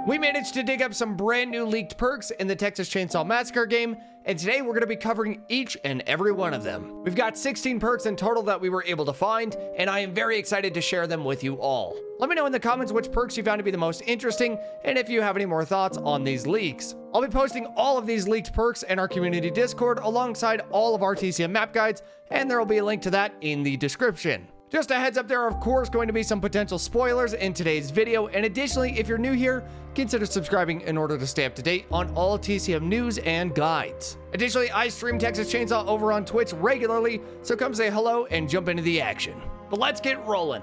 We managed to dig up some brand new leaked perks in the Texas Chainsaw Massacre game, and today we're going to be covering each and every one of them. We've got 16 perks in total that we were able to find, and I am very excited to share them with you all. Let me know in the comments which perks you found to be the most interesting, and if you have any more thoughts on these leaks. I'll be posting all of these leaked perks in our community Discord alongside all of our TCM map guides, and there will be a link to that in the description. Just a heads up, there are of course going to be some potential spoilers in today's video, and additionally, if you're new here, consider subscribing in order to stay up to date on all TCM news and guides. Additionally, I stream Texas Chainsaw over on Twitch regularly, so come say hello and jump into the action. But let's get rolling.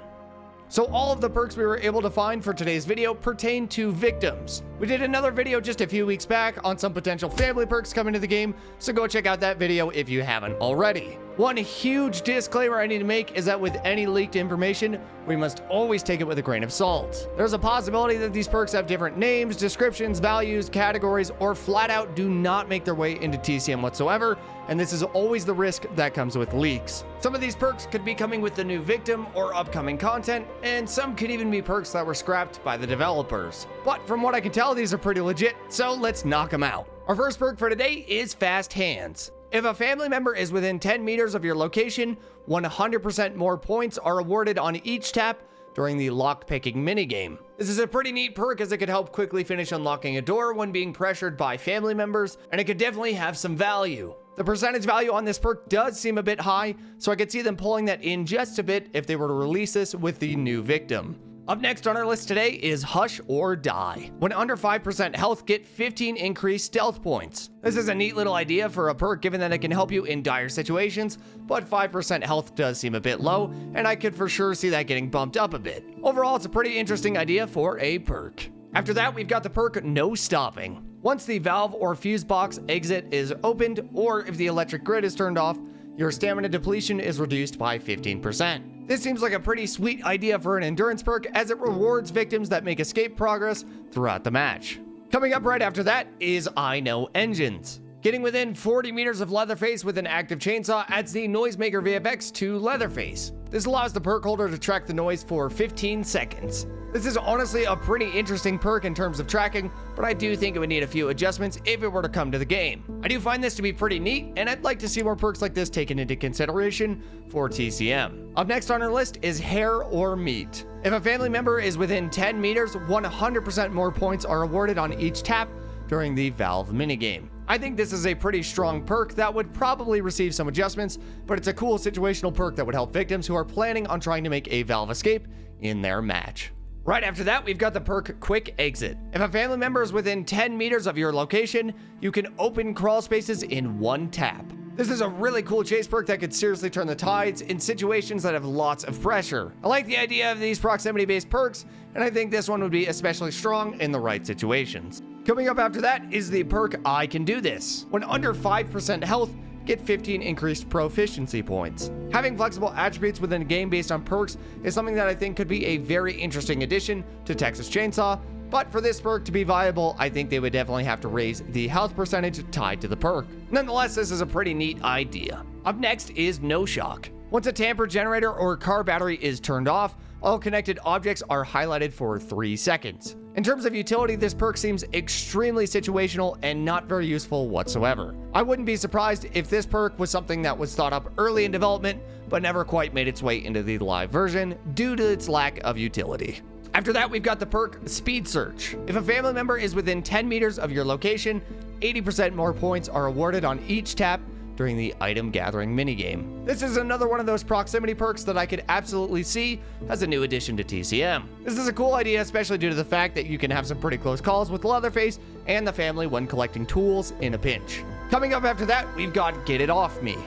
So all of the perks we were able to find for today's video pertain to victims. We did another video just a few weeks back on some potential family perks coming to the game, so go check out that video if you haven't already. One huge disclaimer I need to make is that with any leaked information, we must always take it with a grain of salt. There's a possibility that these perks have different names, descriptions, values, categories, or flat out do not make their way into TCM whatsoever, and this is always the risk that comes with leaks. Some of these perks could be coming with the new victim or upcoming content, and some could even be perks that were scrapped by the developers. But from what I can tell, these are pretty legit, so let's knock them out. Our first perk for today is Fast Hands. If a family member is within 10 meters of your location, 100% more points are awarded on each tap during the lockpicking minigame. This is a pretty neat perk as it could help quickly finish unlocking a door when being pressured by family members, and it could definitely have some value. The percentage value on this perk does seem a bit high, so I could see them pulling that in just a bit if they were to release this with the new victim. Up next on our list today is Hush or Die. When under 5% health, get 15 increased stealth points. This is a neat little idea for a perk given that it can help you in dire situations, but 5% health does seem a bit low, and I could for sure see that getting bumped up a bit. Overall, it's a pretty interesting idea for a perk. After that, we've got the perk No Stopping. Once the valve or fuse box exit is opened, or if the electric grid is turned off, your stamina depletion is reduced by 15%. This seems like a pretty sweet idea for an endurance perk as it rewards victims that make escape progress throughout the match. Coming up right after that is I Know Engines. Getting within 40 meters of Leatherface with an active chainsaw adds the Noisemaker VFX to Leatherface. This allows the perk holder to track the noise for 15 seconds. This is honestly a pretty interesting perk in terms of tracking, but I do think it would need a few adjustments if it were to come to the game. I do find this to be pretty neat, and I'd like to see more perks like this taken into consideration for TCM. Up next on our list is Hair or Meat. If a family member is within 10 meters, 100% more points are awarded on each tap during the Valve minigame. I think this is a pretty strong perk that would probably receive some adjustments, but it's a cool situational perk that would help victims who are planning on trying to make a Valve escape in their match. Right after that, we've got the perk Quick Exit. If a family member is within 10 meters of your location, you can open crawl spaces in one tap. This is a really cool chase perk that could seriously turn the tides in situations that have lots of pressure. I like the idea of these proximity-based perks, and I think this one would be especially strong in the right situations. Coming up after that is the perk I Can Do This. When under 5% health, get 15 increased proficiency points. Having flexible attributes within a game based on perks is something that I think could be a very interesting addition to Texas Chainsaw, but for this perk to be viable, I think they would definitely have to raise the health percentage tied to the perk. Nonetheless, this is a pretty neat idea. Up next is No Shock. Once a tamper generator or car battery is turned off, all connected objects are highlighted for 3 seconds. In terms of utility, this perk seems extremely situational and not very useful whatsoever. I wouldn't be surprised if this perk was something that was thought up early in development, but never quite made its way into the live version due to its lack of utility. After that, we've got the perk Speed Search. If a family member is within 10 meters of your location, 80% more points are awarded on each tap during the item gathering minigame. This is another one of those proximity perks that I could absolutely see as a new addition to TCM. This is a cool idea, especially due to the fact that you can have some pretty close calls with Leatherface and the family when collecting tools in a pinch. Coming up after that, we've got Get It Off Me.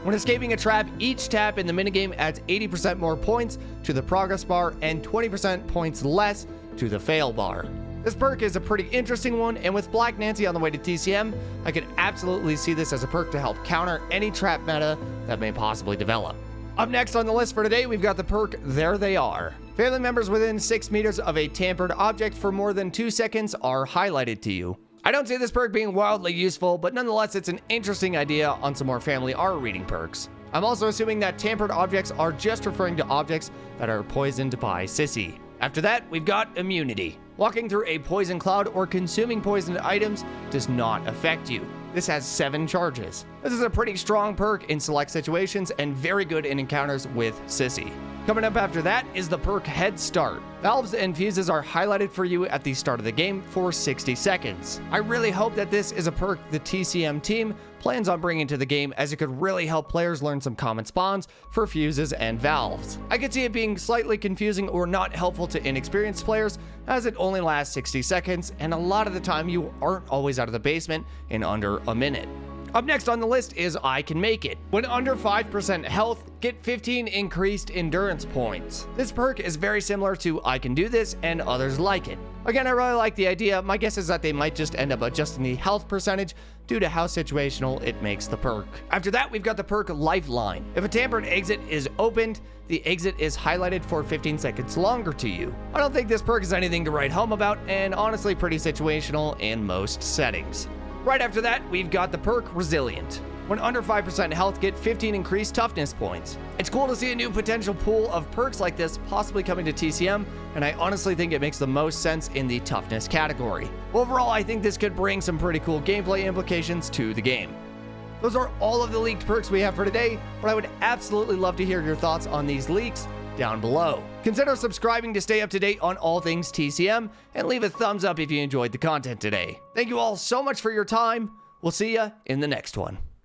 When escaping a trap, each tap in the minigame adds 80% more points to the progress bar and 20% points less to the fail bar. This perk is a pretty interesting one, and with Black Nancy on the way to TCM, I could absolutely see this as a perk to help counter any trap meta that may possibly develop. Up next on the list for today, we've got the perk There They Are. Family members within 6 meters of a tampered object for more than 2 seconds are highlighted to you. I don't see this perk being wildly useful, but nonetheless, it's an interesting idea on some more family R reading perks. I'm also assuming that tampered objects are just referring to objects that are poisoned by Sissy. After that, we've got immunity. Walking through a poison cloud or consuming poisoned items does not affect you. This has 7 charges. This is a pretty strong perk in select situations and very good in encounters with Sissy. Coming up after that is the perk Head Start. Valves and fuses are highlighted for you at the start of the game for 60 seconds. I really hope that this is a perk the TCM team plans on bringing to the game, as it could really help players learn some common spawns for fuses and valves. I could see it being slightly confusing or not helpful to inexperienced players, as it only lasts 60 seconds, and a lot of the time you aren't always out of the basement in under a minute. Up next on the list is I Can Make It. When under 5% health, get 15 increased endurance points. This perk is very similar to I Can Do This and others like it. Again, I really like the idea. My guess is that they might just end up adjusting the health percentage due to how situational it makes the perk. After that, we've got the perk Lifeline. If a tampered exit is opened, the exit is highlighted for 15 seconds longer to you. I don't think this perk is anything to write home about, and honestly pretty situational in most settings. Right after that, we've got the perk Resilient. When under 5% health, get 15 increased toughness points. It's cool to see a new potential pool of perks like this possibly coming to TCM, and I honestly think it makes the most sense in the toughness category. Overall, I think this could bring some pretty cool gameplay implications to the game. Those are all of the leaked perks we have for today, but I would absolutely love to hear your thoughts on these leaks down below. Consider subscribing to stay up to date on all things TCM, and leave a thumbs up if you enjoyed the content today. Thank you all so much for your time. We'll see ya in the next one.